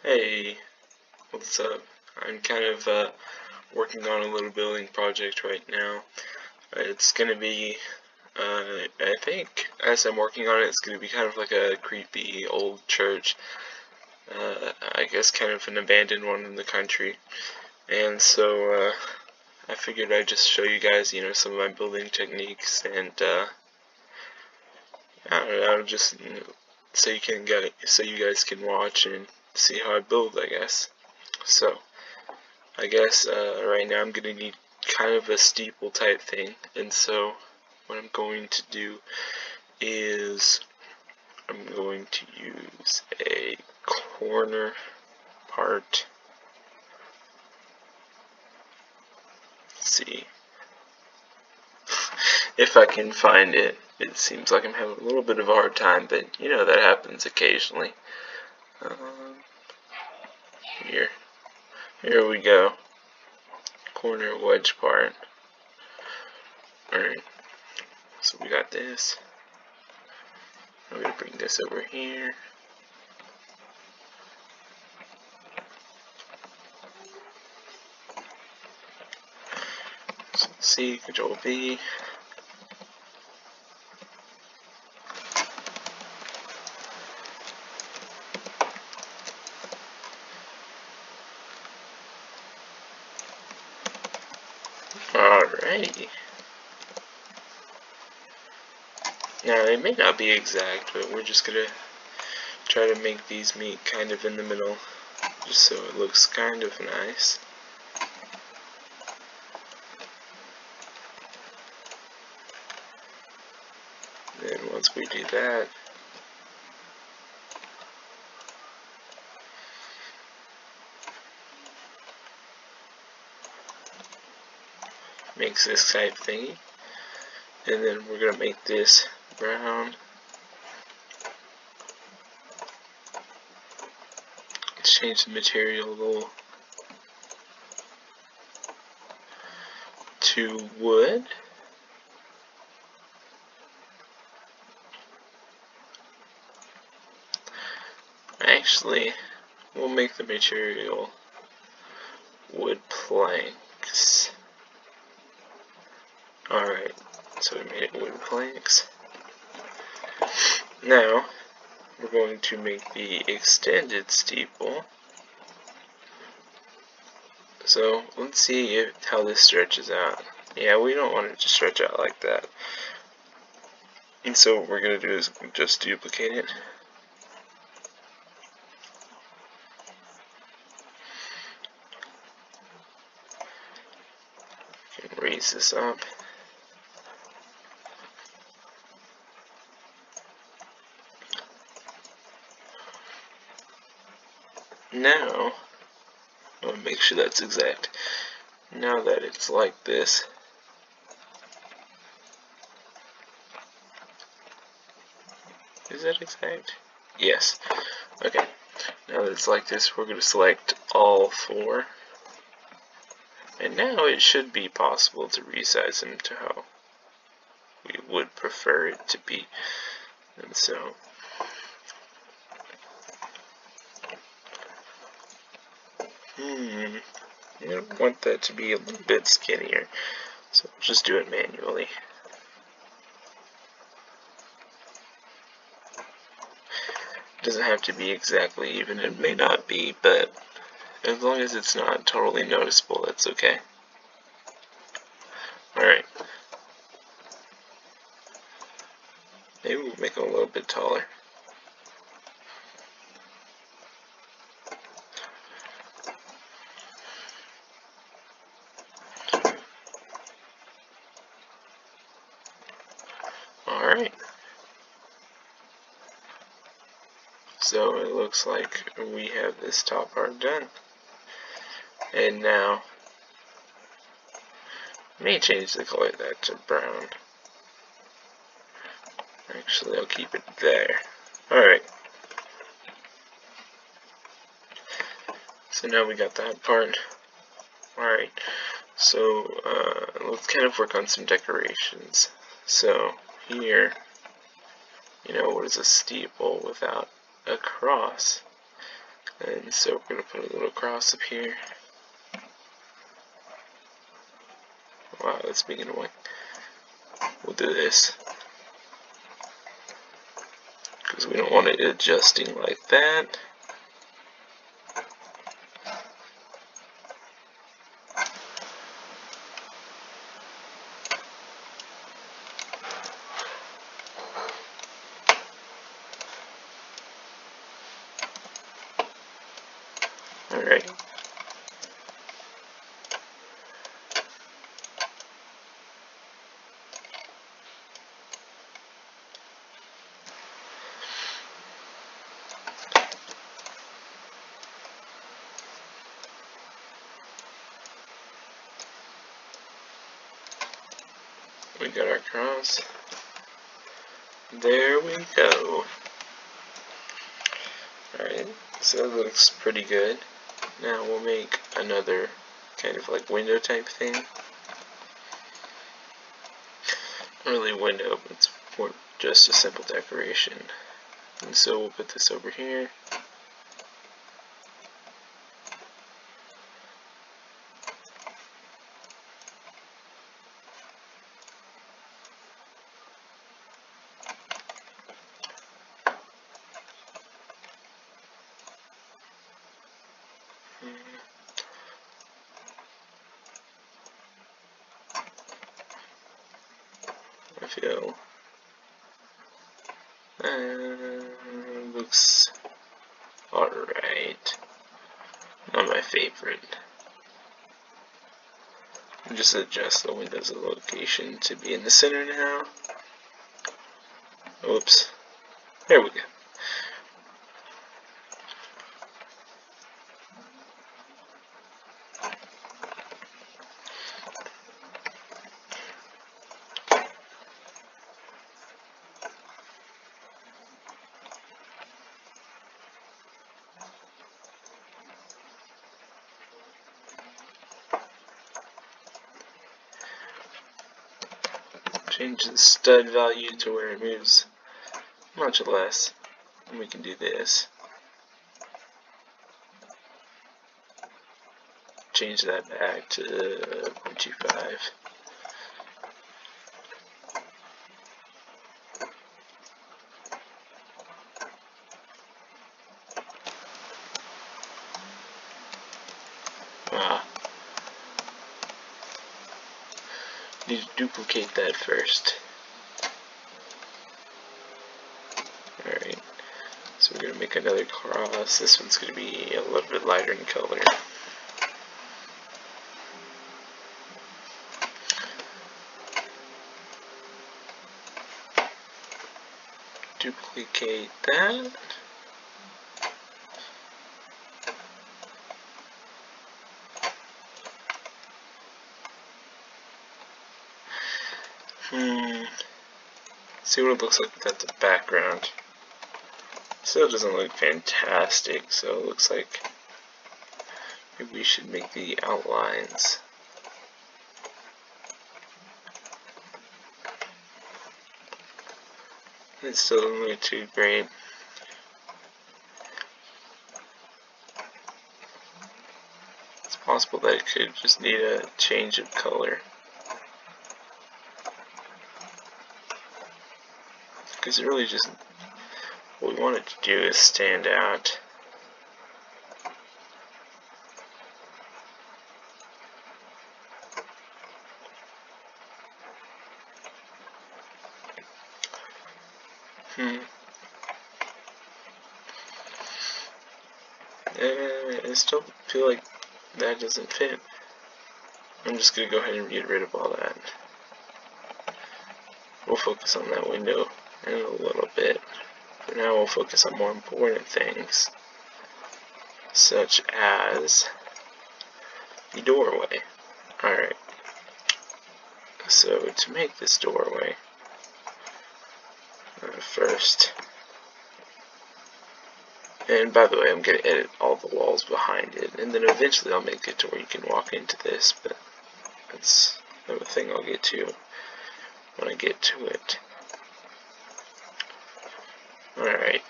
Hey, what's up? I'm kind of working on a little building project right now. It's gonna be, I think, as I'm working on it, it's gonna be kind of like a creepy old church. I guess kind of an abandoned one in the country. And so, I figured I'd just show you guys, some of my building techniques, and I don't know, just so you guys can watch and see how I build, I guess. So, I guess right now I'm going to need kind of a steeple type thing, and so what I'm going to do is I'm going to use a corner part. Let's see if I can find it. It seems like I'm having a little bit of a hard time, but that happens occasionally. Here we go. Corner wedge part. Alright, so we got this. I'm going to bring this over here. So C, Control V. Alrighty. Now, it may not be exact, but we're just gonna try to make these meet kind of in the middle, just so it looks kind of nice. Then once we do that, makes this type thingy, and then we're gonna make this brown. Let's change the material a little to wood. Actually, we'll make the material wood planks. Alright, so we made it wood planks. Now, we're going to make the extended steeple. So, let's see how this stretches out. Yeah, we don't want it to stretch out like that. And so what we're going to do is just duplicate it. Raise this up. Now, I want to make sure that's exact. Now that it's like this, is that exact? Yes. Okay. Now that it's like this, we're going to select all four. And now it should be possible to resize them to how we would prefer it to be. And so, I want that to be a little bit skinnier, so we'll just do it manually. It doesn't have to be exactly even, it may not be, but as long as it's not totally noticeable, that's okay. Alright. Maybe we'll make it a little bit taller. Alright. So it looks like we have this top part done. And now, I may change the color of that to brown. Actually, I'll keep it there. Alright. So now we got that part. Alright. So, let's kind of work on some decorations. So, here, what is a steeple without a cross? And so we're going to put a little cross up here. Wow, that's big and annoying. We'll do this, because we don't want it adjusting like that. Alright. We got our cross. There we go. Alright, so it looks pretty good. Now we'll make another kind of like window type thing. Not really window, but it's more just a simple decoration. And so we'll put this over here. I feel looks alright. Not my favorite. I'll just adjust the windows location to be in the center now. Oops. There we go. Change the stud value to where it moves much less, and we can do this. Change that back to 0.25. Need to duplicate that first. Alright, so we're going to make another cross. This one's going to be a little bit lighter in color. Duplicate that. See what it looks like without the background. Still doesn't look fantastic, so it looks like maybe we should make the outlines. It still doesn't look too great. It's possible that it could just need a change of color, because it really just, what we want it to do is stand out. I still feel like that doesn't fit. I'm just going to go ahead and get rid of all that. We'll focus on that window in a little bit. For now, we'll focus on more important things, such as the doorway. Alright, so to make this doorway, first, and by the way, I'm going to edit all the walls behind it, and then eventually I'll make it to where you can walk into this, but that's another thing I'll get to when I get to it. Alright.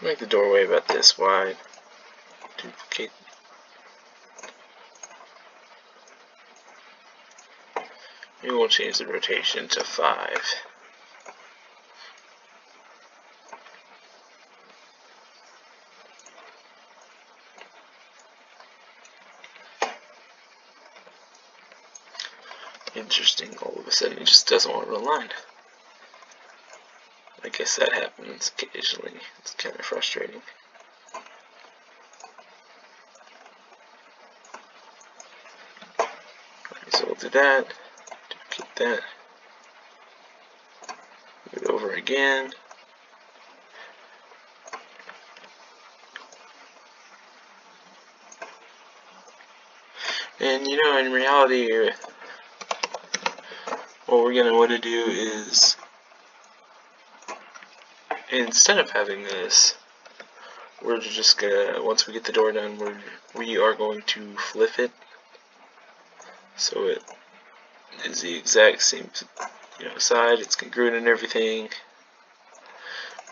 Make the doorway about this wide. Duplicate. Maybe we'll change the rotation to 5. Interesting, all of a sudden it just doesn't want to align. I guess that happens occasionally. It's kind of frustrating. Okay, so we'll do that. Duplicate that. Move it over again. And you know, in reality, what we're going to want to do is, instead of having this, we're just going to, once we get the door done, we are going to flip it so it is the exact same, side. It's congruent and everything.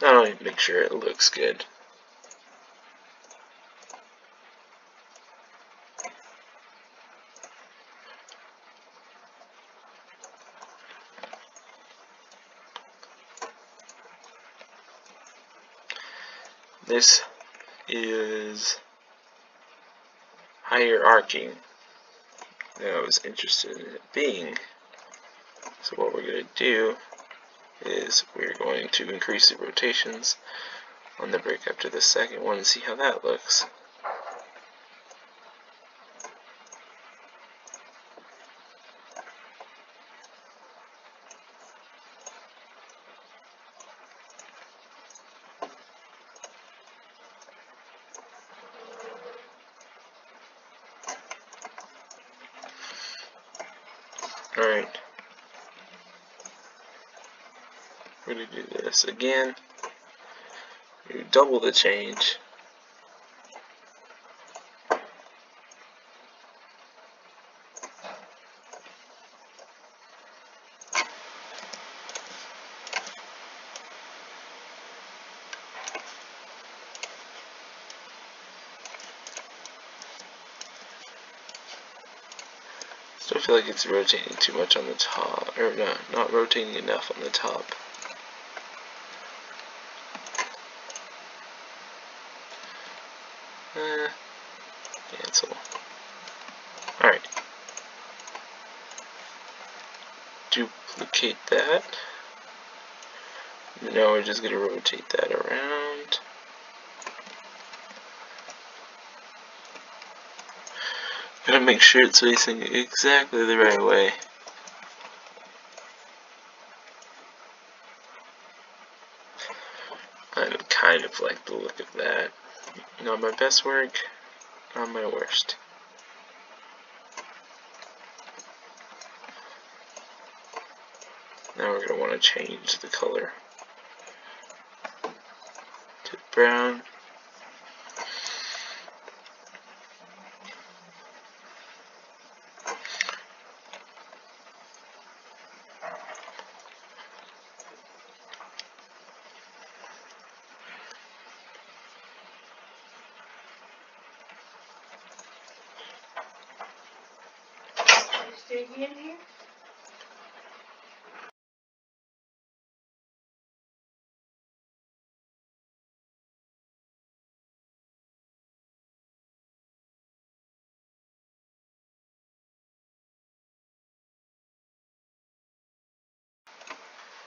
Not only to make sure it looks good. This is hierarchy that I was interested in it being. So what we're going to do is we're going to increase the rotations on the brick up to the second one and see how that looks. Alright, we're going to do this again. You double the change. Still feel like it's rotating too much on the top, or no, not rotating enough on the top. Cancel. Alright. Duplicate that. Now we're just going to rotate that around. Gotta make sure it's facing exactly the right way. I kind of like the look of that. Not my best work, not my worst. Now we're going to want to change the color to brown. In here?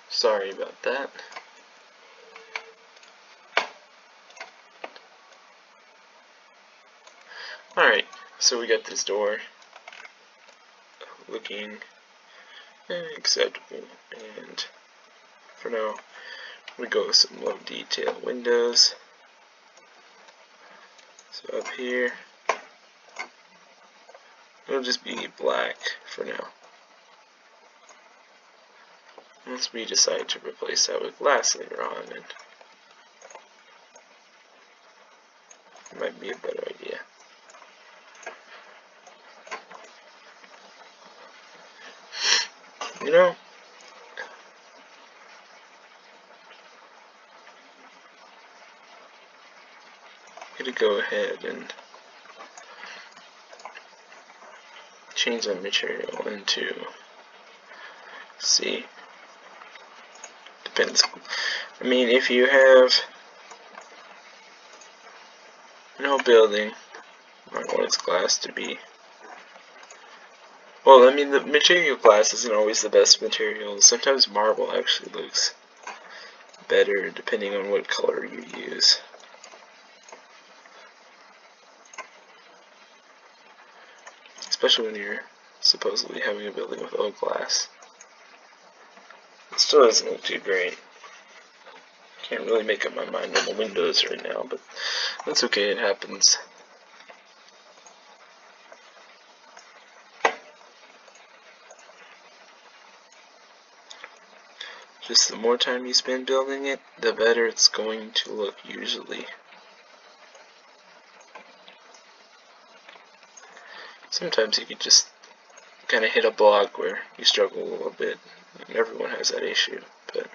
Sorry about that. Alright, so we got this door looking acceptable, and for now we go with some low detail windows. So up here it'll just be black for now, unless we decide to replace that with glass later on, and it might be a better idea. You know, going to go ahead and change that material into C. Depends. I mean, if you have no building, I want its glass to be. Well, I mean, the material glass isn't always the best material. Sometimes marble actually looks better depending on what color you use. Especially when you're supposedly having a building with old glass. It still doesn't look too great. Can't really make up my mind on the windows right now, but that's okay, it happens. Just the more time you spend building it, the better it's going to look usually. Sometimes you could just kind of hit a block where you struggle a little bit. Everyone has that issue, but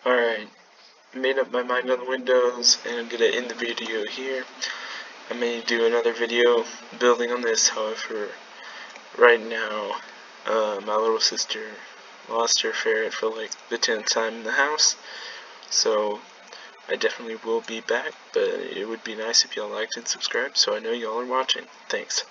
alright, made up my mind on the windows, and I'm gonna end the video here. I may do another video building on this, however, right now, my little sister lost her ferret for like the 10th time in the house. So I definitely will be back, but it would be nice if y'all liked and subscribed so I know y'all are watching. Thanks.